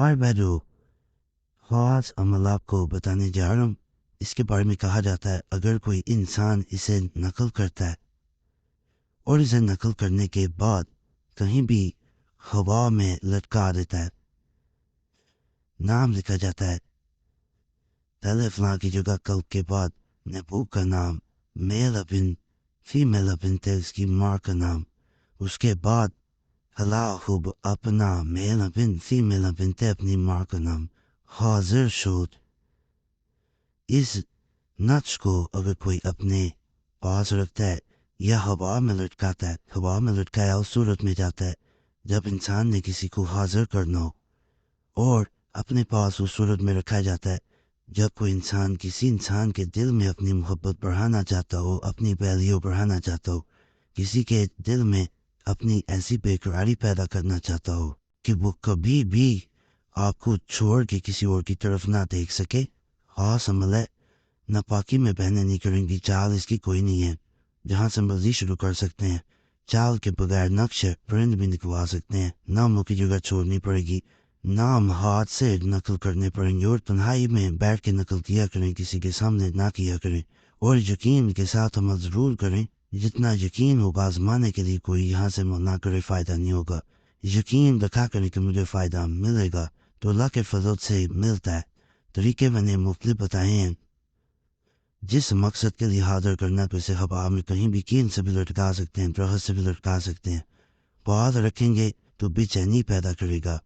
اور بیدو خاص عمل آپ کو بتانے جا رہا ہوں. اس کے بارے میں کہا جاتا ہے اگر کوئی انسان اسے نقل کرتا ہے اور اسے نقل کرنے کے بعد کہیں بھی ہوا میں لٹکا دیتا ہے، نام لکھا جاتا ہے پہلے فلاں کی جگہ کل کے بعد نبو کا نام، میل بن فیمیل بن تھے اس کی ماں کا نام، اس کے بعد خوب اپنا میل بن فیمیل بن تھے اپنی ماں کا نام حاضر شد. اس نقش کو اگر کوئی اپنے پاس رکھتا ہے یا ہوا میں لٹکاتا ہے، ہوا میں لٹکایا اس صورت میں جاتا ہے جب انسان نے کسی کو حاضر کرنا ہو، اور اپنے پاس اس صورت میں رکھا جاتا ہے جب کوئی انسان کسی انسان کے دل میں اپنی محبت بڑھانا چاہتا ہو، اپنی ویلیو بڑھانا چاہتا ہو، کسی کے دل میں اپنی ایسی بے قراری پیدا کرنا چاہتا ہو کہ وہ کبھی بھی آپ کو چھوڑ کے کسی اور کی طرف نہ دیکھ سکے. خاص عمل ہے، ناپاکی میں بہنیں نہیں کریں گی، چال اس کی کوئی نہیں ہے، جہاں سے مرضی شروع کر سکتے ہیں. چال کے بغیر نقش پرند بھی نکلوا سکتے ہیں، ناموں کی جگہ چھوڑنی پڑے گی، نام ہاتھ سے نقل کرنے پڑیں گے، اور تنہائی میں بیٹھ کے نقل کیا کریں، کسی کے سامنے نہ کیا کریں، اور یقین کے ساتھ عمل ضرور کریں. جتنا یقین ہوگا آزمانے کے لیے کوئی یہاں سے نہ کرے فائدہ نہیں ہوگا. یقین رکھا کریں کہ مجھے فائدہ ملے گا تو اللہ کے فضل سے ملتا ہے. طریقے میں نے مختلف بتائے ہیں. جس مقصد کے لیے حاضر کرنا تو اسے ہوا میں کہیں بھی کین سے بھی لٹکا سکتے ہیں، درخت سے بھی لٹکا سکتے ہیں. بات رکھیں گے تو بے چینی پیدا کرے گا.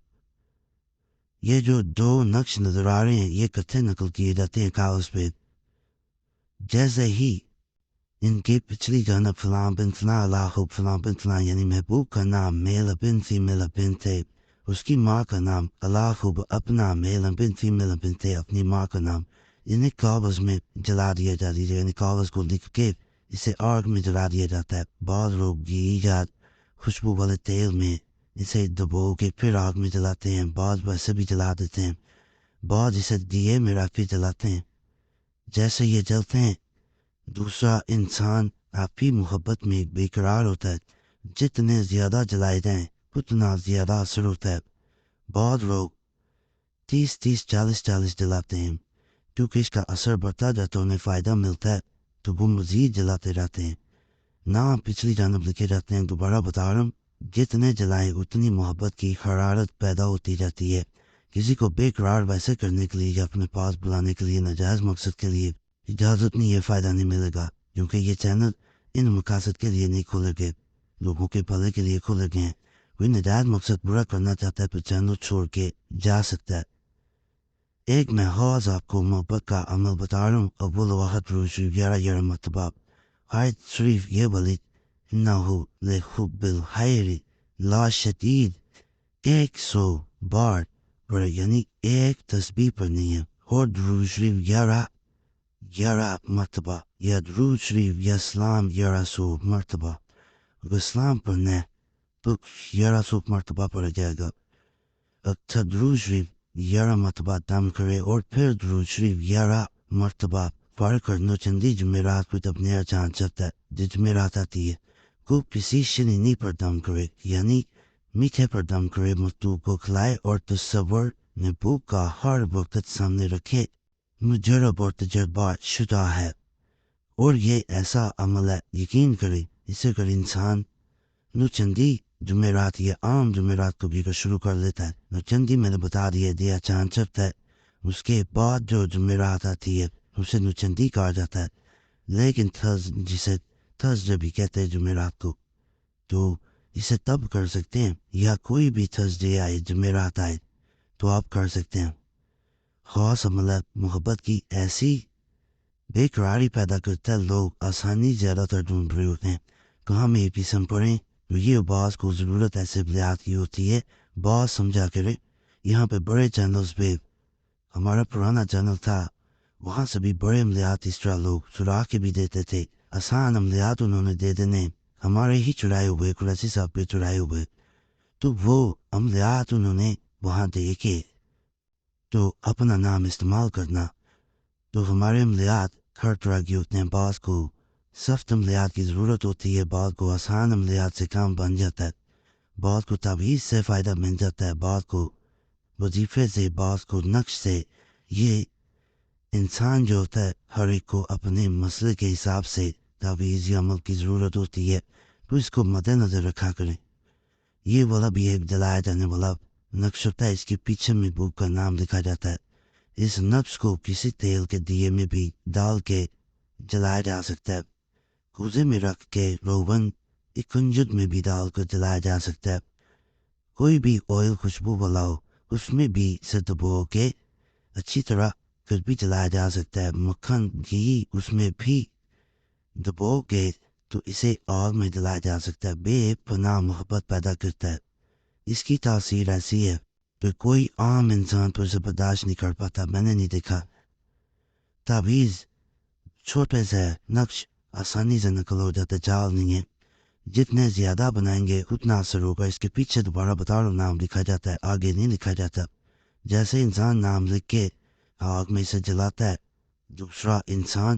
یہ جو دو نقش نظر آ رہے ہیں یہ کتھے نقل کیے جاتے ہیں کاغذ پہ. جیسے ہی ان کی پچھلی جانب فلاں بن فلاں لاحب فلاں بن فلاں یعنی محبوب کا نام میل بن فیمیل بن تھے، اس کی ماں کا نام لاحب اپنا میل بن فیمیل بن تھے اپنی ماں کا نام، انہیں کاغذ میں جلا دیا جاتا ہے، یعنی کاغذ کو لکھ کے اسے آگ میں جلا دیا جاتا ہے. بعض لوگ یا خوشبو والے تیل میں اسے دبو کے پھر آگ میں جلاتے ہیں، بعض ویسے بھی جلا دیتے ہیں، بعض اسے دیے میں رکھ کے جلاتے ہیں. جیسے یہ جلتے ہیں دوسرا انسان آپ کی محبت میں بے قرار ہوتا ہے. جتنے زیادہ جلائے جائیں اتنا زیادہ اثر ہوتا ہے. بعض لوگ 30 40 جلاتے ہیں کیونکہ اس کا اثر بڑھتا جاتا ہے، انہیں فائدہ ملتا ہے تو وہ مزید جلاتے رہتے ہیں. نام پچھلی جانب لکھے جاتے ہیں. دوبارہ بتا رہا ہوں جتنے جلائیں اتنی محبت کی حرارت پیدا ہوتی جاتی ہے. کسی کو بے قرار ویسے کرنے کے لیے یا اپنے پاس بلانے کے لیے ناجائز مقصد کے لیے اجازت نہیں ہے، فائدہ نہیں ملے گا، کیونکہ یہ چینل ان مقاصد کے لیے نہیں کھولے گئے، لوگوں کے بھلے کے لیے کھولے گئے ہیں. کوئی ناجائز مقصد برا کرنا چاہتا ہے تو چینل چھوڑ کے جا سکتا ہے. ایک محاذ آپ کو محبت کا عمل بتا رہا ہوں. اول واحد روز 11 مرتبہ آیت شریف یہ بولی انہو لحب الخیر لا شدید 100 بار پڑھے، یعنی ایک تسبیح پڑھنی ہے، اور درود شریف 11 مرتبہ، یا درود شریف یا سلام 1100 مرتبہ. اگر اسلام پڑھنا ہے تو 1100 مرتبہ پڑھا جائے گا. اچھا درود شریف 11 مرتبہ دم کرے اور پھر درود شریف 11 مرتبہ پڑھ کر نوچندی جمعرات کو اپنے چاند چلتا ہے، جمعرات آتی ہے کو کسی شنینی پر دم کرے، یعنی میٹھے پر دم کرے، مستوب کو کھلائے اور تصور نبوک کا ہر وقت سامنے رکھے. مجرب اور تجربہ شدہ ہے، اور یہ ایسا عمل ہے یقین کرے اسے اگر انسان نوچندی جمعرات یا عام جمعرات کو بھی اگر شروع کر لیتا ہے، نوچندی میں نے بتا دیا چاند چڑھتا ہے، اس کے بعد جو جمعرات آتی ہے اسے نوچندی کہا جاتا ہے. لیکن جسے تھرسڈے بھی کہتے ہیں جمعرات کو، تو اسے تب کر سکتے ہیں، یا کوئی بھی تھرسڈے آئے جمعرات آئے تو آپ کر سکتے ہیں. خاص عمل ہے، محبت کی ایسی بے قراری پیدا کرتا ہے، لوگ آسانی زیادہ تر ڈھونڈ رہے ہوتے ہیں کہاں میں ایپیسم پڑھیں. یہ بعض کو ضرورت ایسے بلیات کی ہوتی ہے، بعض سمجھا کرے. یہاں پہ بڑے چینلز پہ ہمارا پرانا چینل تھا، وہاں سے بھی بڑے عملیات اس طرح لوگ چرا کے بھی دیتے تھے. آسان عملیات انہوں نے دے دینے، ہمارے ہی چرائے ہوئے قریشی صاحب پہ چرائے ہوئے، تو وہ عملیات انہوں نے وہاں دے کے تو اپنا نام استعمال کرنا. تو ہمارے عملیات ہر طرح کی ہوتے ہیں، بعض کو سخت عملیات کی ضرورت ہوتی ہے، بعض کو آسان عملیات سے کام بن جاتا ہے، بعض کو تعویذ سے فائدہ مل جاتا ہے، بعض کو وظیفے سے، باس کو، نقش سے. یہ انسان جو ہوتا ہے ہر ایک کو اپنے مسئلے کے حساب سے تعویذی عمل کی ضرورت ہوتی ہے، تو اس کو مد نظر رکھا کریں. یہ والا بھی ایک جلایا جانے والا نقش ہوتا ہے. اس کے پیچھے محبوب کا نام لکھا جاتا ہے. اس نقش کو کسی تیل کے دیے میں بھی ڈال کے جلایا جا سکتا ہے. کوزے میں رکھ کے روغن ایک کنجد میں بھی ڈال کر جلایا جا سکتا ہے. کوئی بھی آئل خوشبو والا ہو اس میں بھی اسے دبو کے اچھی طرح پھر بھی جلایا جا سکتا ہے. مکھن گھی اس میں بھی دبو کے تو اسے آگ میں جلایا جا سکتا ہے. بے پناہ محبت پیدا کرتا ہے. اس کی تاثیر ایسی ہے کہ کوئی عام انسان تو اسے برداشت نہیں کر پاتا. میں نے نہیں دیکھا. تعویذ چھوٹے سے نقش آسانی سے نقل ہو جاتا. چال نہیں ہے. جتنے زیادہ بنائیں گے اتنا اثر ہوگا. اس کے پیچھے دوبارہ بتا رہا ہوں نام لکھا جاتا ہے، آگے نہیں لکھا جاتا. جیسے انسان نام لکھ کے آگ میں سے جلاتا ہے، دوسرا انسان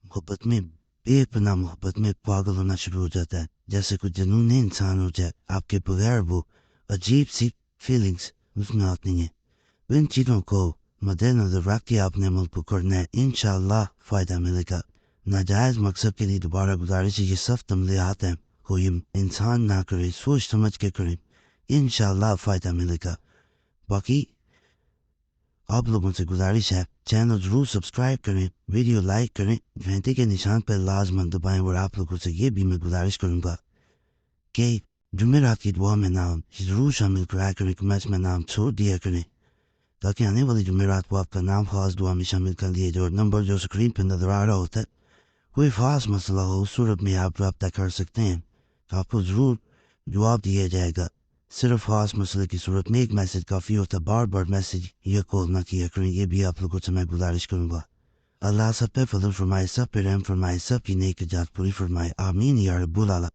محبت میں، بے پناہ محبت میں پاگل ہونا شروع ہو جاتا ہے. جیسے کوئی جنون انسان ہو جائے. آپ کے بغیر وہ عجیب سی فیلنگس اس میں آتی ہیں. ان چیزوں کو مد نظر رکھ کے آپ نے عمل کو کرنا ہے. انشاءاللہ فائدہ ملے گا. ناجائز مقصد کے لیے دوبارہ گزارش ہے، یہ سخت عملیات ہیں، کوئی انسان نہ کرے، سوچ سمجھ کے کریں. انشاءاللہ فائدہ ملے گا. باقی آپ لوگوں سے گزارش ہے چینل ضرور سبسکرائب کریں، ویڈیو لائک کریں، گھنٹی کے نشان پر لازماً دبائیں. اور آپ لوگوں سے یہ بھی میں گزارش کروں گا کہ جمعرات کی دعا میں نام ضرور شامل کرایا کریں، کمنٹس میں نام چھوڑ دیا کریں تاکہ آنے والی جمعرات کو آپ کا نام خاص دعا میں شامل کر لیے جائے. اور نمبر جو اسکرین پہ نظر آ رہا ہوتا ہے، کوئی خاص مسئلہ ہو اس صورت میں آپ رابطہ کر سکتے ہیں، تو آپ کو ضرور جواب دیا جائے گا. صرف خاص مسئلے کی صورت میں ایک میسج کافی ہوتا ہے. بار بار میسج یا کال نہ کیا کریں. یہ بھی آپ لوگوں سے میں گزارش کروں گا. اللہ سب پہ فضل فرمائے، سب پہ رحم فرمائے، سب کی نیک جات پوری فرمائے. آمین یا رب العالمین.